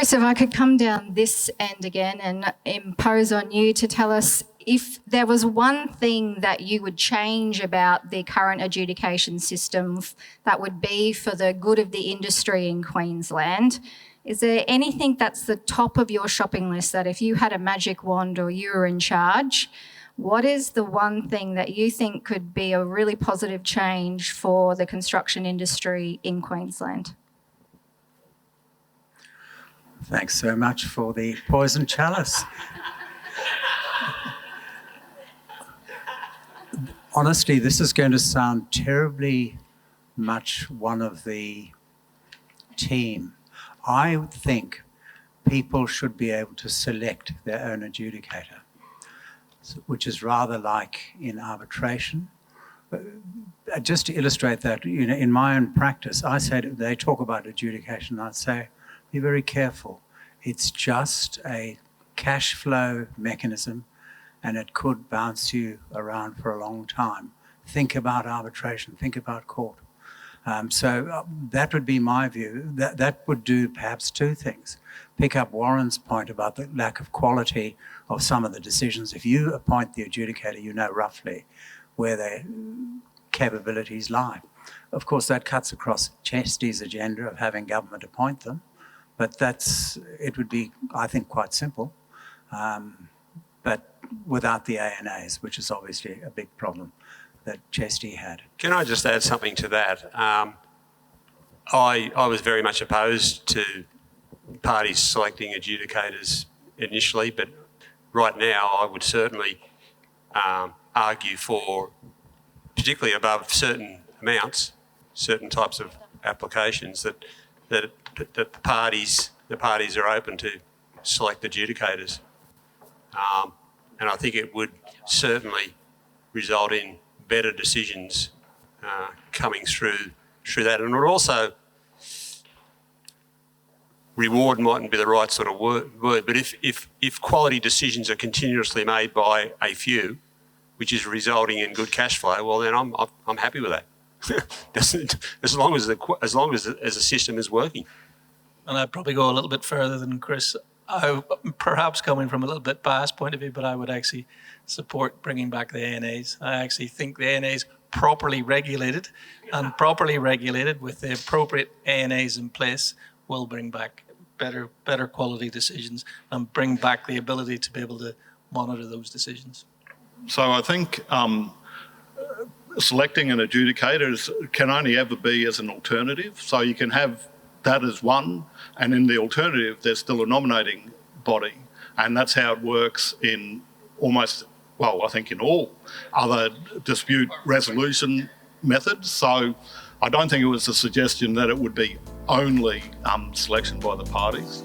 Chris, if I could come down this end again and impose on you to tell us if there was one thing that you would change about the current adjudication system that would be for the good of the industry in Queensland. Is there anything that's the top of your shopping list that if you had a magic wand or you were in charge, what is the one thing that you think could be a really positive change for the construction industry in Queensland? Thanks so much for the poison chalice. Honestly, this is going to sound terribly much one of the team. I would think people should be able to select their own adjudicator, which is rather like in arbitration. Just to illustrate that, in my own practice, I say they talk about adjudication, I'd say, be very careful. It's just a cash flow mechanism and it could bounce you around for a long time. Think about arbitration, think about court. So that would be my view. That would do perhaps two things. Pick up Warren's point about the lack of quality of some of the decisions. If you appoint the adjudicator, you know roughly where their capabilities lie. Of course, that cuts across Chesty's agenda of having government appoint them, but it would be, I think, quite simple. But without the ANAs, which is obviously a big problem that Chesty had. Can I just add something to that? I was very much opposed to parties selecting adjudicators initially, but right now I would certainly argue for, particularly above certain amounts, certain types of applications, that the parties are open to select adjudicators. And I think it would certainly result in better decisions coming through that. And it would also, reward mightn't be the right sort of word, but if quality decisions are continuously made by a few, which is resulting in good cash flow, well then I'm happy with that. as long as the system is working. And I'd probably go a little bit further than Chris. Perhaps coming from a little bit biased point of view, but I would actually support bringing back the ANAs. I actually think the ANAs properly regulated with the appropriate ANAs in place will bring back better quality decisions and bring back the ability to be able to monitor those decisions. So I think selecting an adjudicator can only ever be as an alternative. So you can have that as one, and in the alternative, there's still a nominating body. And that's how it works in almost, well, I think in all other dispute resolution methods. So I don't think it was a suggestion that it would be only selection by the parties.